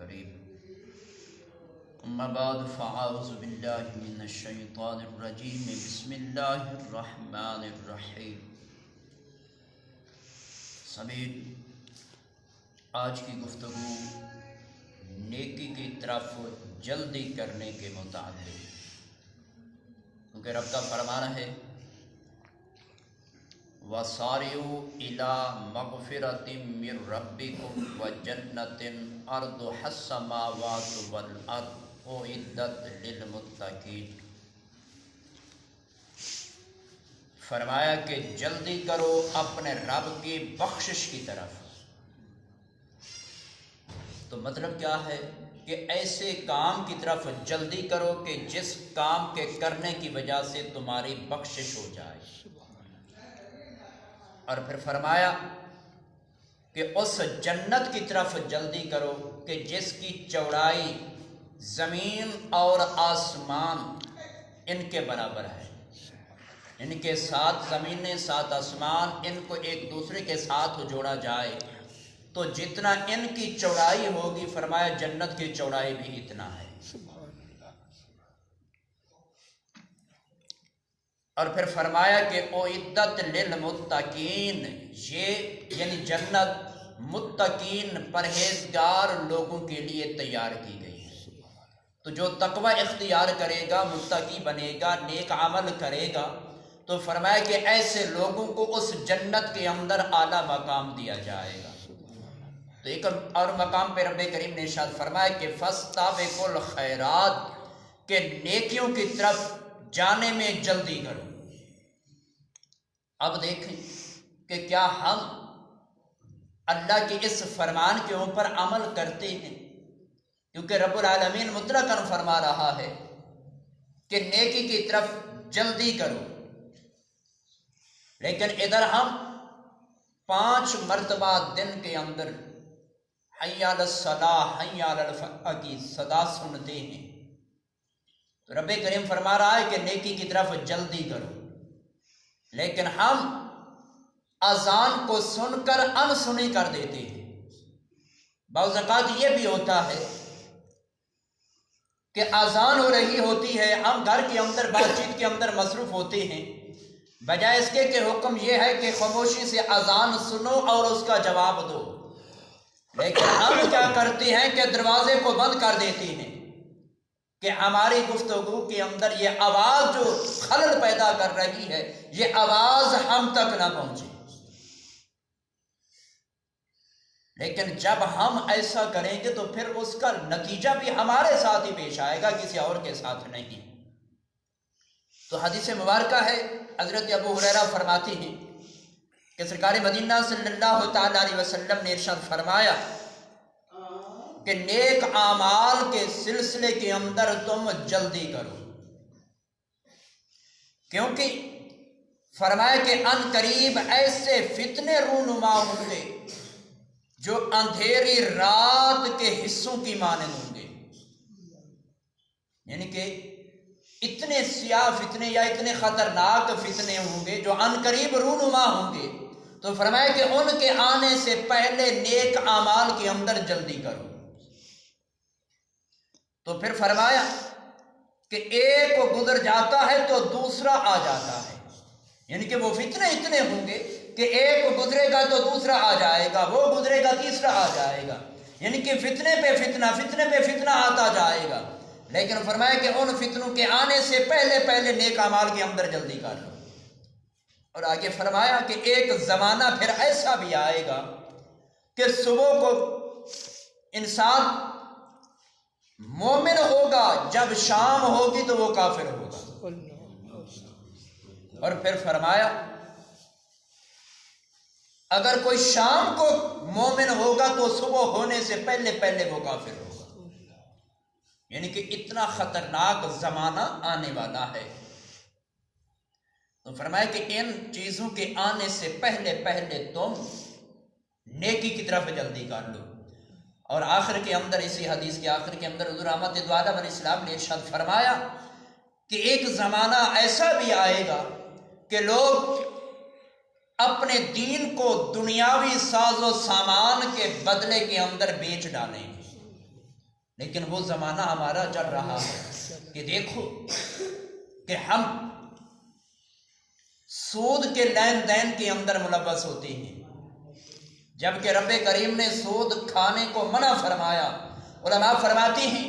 الكريم أما بعد فأعوذ بالله من الشيطان الرجيم بسم الله الرحمن الرحيم سمعین، آج کی گفتگو نیکی کی طرف جلدی کرنے کے متعلق، کیونکہ رب کا فرمان ہے وَسَارِعُوا إِلَىٰ مَغْفِرَةٍ مِّن رَّبِّكُمْ وَجَنَّةٍ أَرْضُهَا السَّمَاوَاتُ وَالْأَرْضُ أُعِدَّتْ لِلْمُتَّقِينَ۔ فرمایا کہ جلدی کرو اپنے رب کی بخشش کی طرف۔ تو مطلب کیا ہے کہ ایسے کام کی طرف جلدی کرو کہ جس کام کے کرنے کی وجہ سے تمہاری بخشش ہو جائے۔ اور پھر فرمایا کہ اس جنت کی طرف جلدی کرو کہ جس کی چوڑائی زمین اور آسمان ان کے برابر ہے، ان کے ساتھ زمینیں ساتھ آسمان، ان کو ایک دوسرے کے ساتھ جوڑا جائے تو جتنا ان کی چوڑائی ہوگی، فرمایا جنت کی چوڑائی بھی اتنا ہے۔ اور پھر فرمایا کہ اعدت للمتقین، یہ یعنی جنت متقین پرہیزگار لوگوں کے لیے تیار کی گئی ہے۔ تو جو تقوی اختیار کرے گا، متقی بنے گا، نیک عمل کرے گا، تو فرمایا کہ ایسے لوگوں کو اس جنت کے اندر اعلیٰ مقام دیا جائے گا۔ تو ایک اور مقام پہ رب کریم نے ارشاد فرمایا کہ فاستبقوا الخیرات، کہ نیکیوں کی طرف جانے میں جلدی کرو۔ اب دیکھیں کہ کیا ہم اللہ کے اس فرمان کے اوپر عمل کرتے ہیں؟ کیونکہ رب العالمین مطلقاً فرما رہا ہے کہ نیکی کی طرف جلدی کرو، لیکن ادھر ہم 5 مرتبہ دن کے اندر حی علی الصلاۃ حی علی الفلاح کی صدا سنتے ہیں۔ تو رب کریم فرما رہا ہے کہ نیکی کی طرف جلدی کرو، لیکن ہم اذان کو سن کر انسنی کر دیتے ہیں۔ بعض اوقات یہ بھی ہوتا ہے کہ اذان ہو رہی ہوتی ہے، ہم گھر کے اندر بات چیت کے اندر مصروف ہوتے ہیں، بجائے اس کے کہ حکم یہ ہے کہ خاموشی سے اذان سنو اور اس کا جواب دو، لیکن ہم کیا کرتے ہیں کہ دروازے کو بند کر دیتے ہیں کہ ہماری گفتگو کے اندر یہ آواز جو خلل پیدا کر رہی ہے، یہ آواز ہم تک نہ پہنچے۔ لیکن جب ہم ایسا کریں گے تو پھر اس کا نتیجہ بھی ہمارے ساتھ ہی پیش آئے گا، کسی اور کے ساتھ نہیں۔ تو حدیث مبارکہ ہے، حضرت ابو ہریرہ فرماتے ہیں کہ سرکار مدینہ صلی اللہ تعالی علیہ وسلم نے ارشاد فرمایا کہ نیک اعمال کے سلسلے کے اندر تم جلدی کرو، کیونکہ فرمایا کہ ان قریب ایسے فتنے رونما ہوں گے جو اندھیری رات کے حصوں کی مانند ہوں گے، یعنی کہ اتنے سیاہ فتنے یا اتنے خطرناک فتنے ہوں گے جو ان قریب رونما ہوں گے۔ تو فرمایا کہ ان کے آنے سے پہلے نیک اعمال کے اندر جلدی کرو۔ تو پھر فرمایا کہ ایک گزر جاتا ہے تو دوسرا آ جاتا ہے، یعنی کہ وہ فتنے اتنے ہوں گے کہ ایک گزرے گا تو دوسرا آ جائے گا، وہ گزرے گا تیسرا آ جائے گا، یعنی کہ فتنے پہ فتنہ آتا جائے گا۔ لیکن فرمایا کہ ان فتنوں کے آنے سے پہلے نیک اعمال کے اندر جلدی کر لو۔ اور آگے فرمایا کہ ایک زمانہ پھر ایسا بھی آئے گا کہ صبح کو انسان مومن ہوگا، جب شام ہوگی تو وہ کافر ہوگا۔ اور پھر فرمایا اگر کوئی شام کو مومن ہوگا تو صبح ہونے سے پہلے وہ کافر ہوگا، یعنی کہ اتنا خطرناک زمانہ آنے والا ہے۔ تو فرمایا کہ ان چیزوں کے آنے سے پہلے تم نیکی کی طرف جلدی کر لو۔ اور آخر کے اندر، اسی حدیث کے آخر کے اندر حضور احمد دو عالم علیہ السلام نے ارشاد فرمایا کہ ایک زمانہ ایسا بھی آئے گا کہ لوگ اپنے دین کو دنیاوی ساز و سامان کے بدلے کے اندر بیچ ڈالیں گے، لیکن وہ زمانہ ہمارا چل رہا ہے کہ دیکھو کہ ہم سود کے لین دین کے اندر ملوث ہوتے ہیں، جبکہ رب کریم نے سود کھانے کو منع فرمایا۔ علماء فرماتے ہیں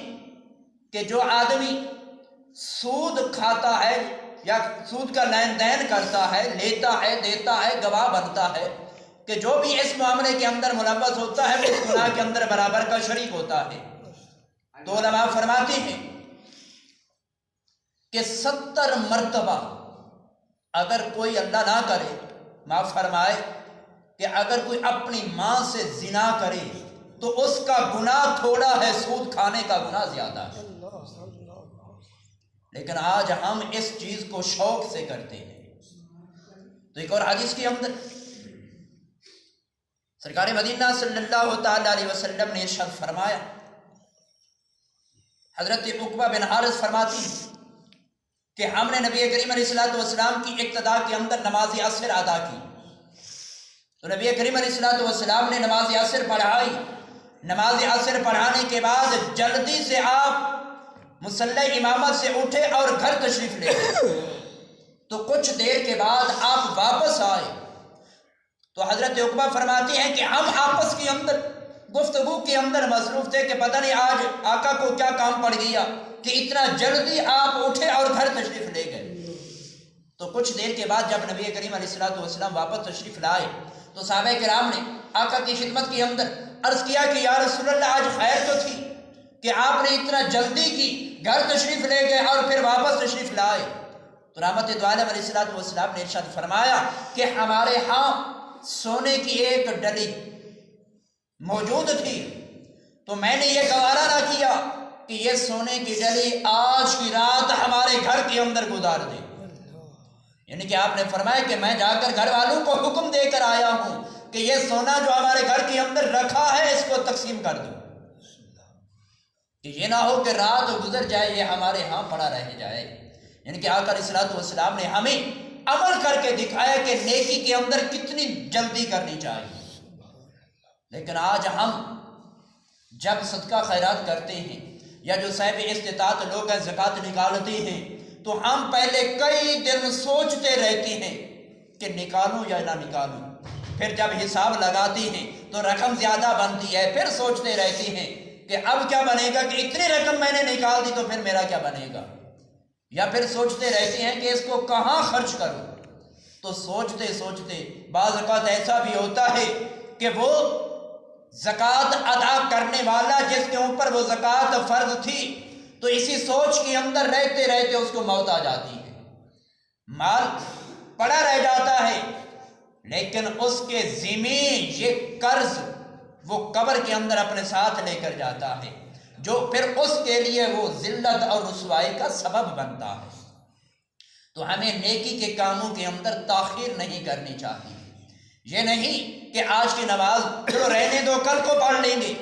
کہ جو آدمی سود کھاتا ہے یا سود کا لین دین کرتا ہے، لیتا ہے، دیتا ہے، گواہ بنتا ہے، کہ جو بھی اس معاملے کے اندر ملوث ہوتا ہے وہ اس گناہ کے اندر برابر کا شریک ہوتا ہے۔ تو علماء فرماتے ہیں کہ 70 مرتبہ اگر کوئی اللہ نہ کرے، معاف فرمائے، کہ اگر کوئی اپنی ماں سے زنا کرے تو اس کا گناہ تھوڑا ہے، سود کھانے کا گناہ زیادہ ہے۔ لیکن آج ہم اس چیز کو شوق سے کرتے ہیں۔ تو ایک اور حدیث کے اندر سرکار مدینہ صلی اللہ تعالی علیہ وسلم نے ارشاد فرمایا، حضرت عقبہ بن حارث فرماتی ہیں کہ ہم نے نبی کریم علیہ الصلوۃ والسلام کی اقتداء کے اندر نماز عصر ادا کی، تو نبی کریم علیہ الصلوۃ والسلام نے نماز عصر پڑھائی۔ نماز عصر پڑھانے کے بعد جلدی سے آپ مصلی امامت سے اٹھے اور گھر تشریف لے گئے۔ تو کچھ دیر کے بعد آپ واپس آئے تو حضرت عقبہ فرماتی ہیں کہ ہم آپس کے اندر گفتگو کے اندر مصروف تھے کہ پتہ نہیں آج آقا کو کیا کام پڑ گیا کہ اتنا جلدی آپ اٹھے اور گھر تشریف لے گئے۔ تو کچھ دیر کے بعد جب نبی کریم علیہ الصلوۃ والسلام واپس تشریف لائے تو صحابہ کرام نے آقا کی خدمت کے اندر عرض کیا کہ یا رسول اللہ آج خیر تو تھی کہ آپ نے اتنا جلدی کی، گھر تشریف لے گئے اور پھر واپس تشریف لائے۔ تو رحمت دو عالم علیہ الصلوۃ والسلام نے ارشاد فرمایا کہ ہمارے ہاں سونے کی ایک ڈلی موجود تھی، تو میں نے یہ گوارا نہ کیا کہ یہ سونے کی ڈلی آج کی رات ہمارے گھر کے اندر گزار دے۔ یعنی کہ آپ نے فرمایا کہ میں جا کر گھر والوں کو حکم دے کر آیا ہوں کہ یہ سونا جو ہمارے گھر کے اندر رکھا ہے اس کو تقسیم کر دو، کہ یہ نہ ہو کہ رات گزر جائے یہ ہمارے ہاں پڑا رہ جائے۔ یعنی کہ آقا علیہ الصلوۃ والسلام نے ہمیں عمل کر کے دکھایا کہ نیکی کے اندر کتنی جلدی کرنی چاہیے۔ لیکن آج ہم جب صدقہ خیرات کرتے ہیں یا جو صاحب استطاعت لوگ ہیں زکوٰۃ نکالتے ہیں تو ہم پہلے کئی دن سوچتے رہتے ہیں کہ نکالوں یا نہ نکالوں، پھر جب حساب لگاتے ہیں تو رقم زیادہ بنتی ہے، پھر سوچتے رہتے ہیں کہ اب کیا بنے گا، کہ اتنی رقم میں نے نکال دی تو پھر میرا کیا بنے گا، یا پھر سوچتے رہتے ہیں کہ اس کو کہاں خرچ کروں۔ تو سوچتے سوچتے بعض اوقات ایسا بھی ہوتا ہے کہ وہ زکوٰۃ ادا کرنے والا جس کے اوپر وہ زکوٰۃ فرض تھی تو اسی سوچ کے اندر رہتے رہتے اس کو موت آ جاتی ہے، مال پڑا رہ جاتا ہے، لیکن اس کے ذمہ یہ قرض وہ قبر کے اندر اپنے ساتھ لے کر جاتا ہے، جو پھر اس کے لیے وہ ذلت اور رسوائی کا سبب بنتا ہے۔ تو ہمیں نیکی کے کاموں کے اندر تاخیر نہیں کرنی چاہیے۔ یہ نہیں کہ آج کی نماز چلو رہنے دو کل کو پڑھ لیں گے،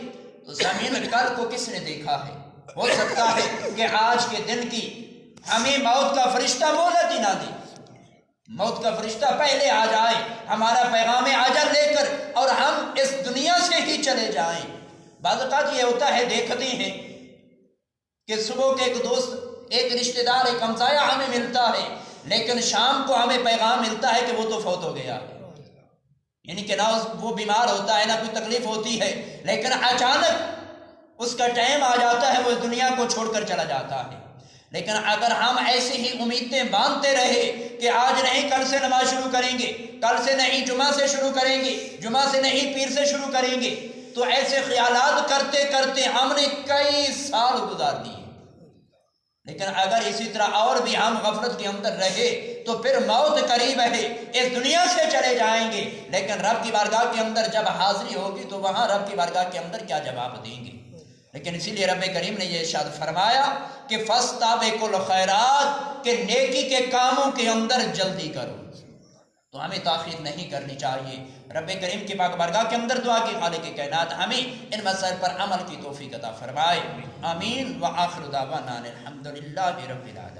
تو زمین کل کو کس نے دیکھا ہے؟ ہو سکتا ہے کہ آج کے دن کی ہمیں موت کا فرشتہ مہلت ہی نہ دے، موت کا فرشتہ پہلے آ جائے ہمارا پیغام اجل لے کر اور ہم اس دنیا سے ہی چلے جائیں۔ بعض اوقات یہ ہوتا ہے دیکھتے ہیں کہ صبح کے ایک دوست، ایک رشتہ دار، ایک ہمسایہ ہمیں ملتا ہے، لیکن شام کو ہمیں پیغام ملتا ہے کہ وہ تو فوت ہو گیا، یعنی کہ نہ وہ بیمار ہوتا ہے نہ کوئی تکلیف ہوتی ہے، لیکن اچانک اس کا ٹائم آ جاتا ہے، وہ اس دنیا کو چھوڑ کر چلا جاتا ہے۔ لیکن اگر ہم ایسے ہی امیدیں باندھتے رہے کہ آج نہیں کل سے نماز شروع کریں گے، کل سے نہیں جمعہ سے شروع کریں گے، جمعہ سے نہیں پیر سے شروع کریں گے، تو ایسے خیالات کرتے کرتے ہم نے کئی سال گزار دیے۔ لیکن اگر اسی طرح اور بھی ہم غفلت کے اندر رہے تو پھر موت قریب ہے، اس دنیا سے چلے جائیں گے، لیکن رب کی بارگاہ کے اندر جب حاضری ہوگی تو وہاں رب کی بارگاہ کے اندر کیا جواب دیں گے۔ لیکن اسی لیے رب کریم نے یہ ارشاد فرمایا کہ فاستبقوا الخیرات، کہ نیکی کے کاموں کے اندر جلدی کرو، تو ہمیں تاخیر نہیں کرنی چاہیے۔ رب کریم کی پاک بارگاہ کے اندر دعا کی خالق کائنات ہمیں ان مسائل پر عمل کی توفیق عطا فرمائے، آمین۔ وآخر دعوانا الحمدللہ رب العالمین۔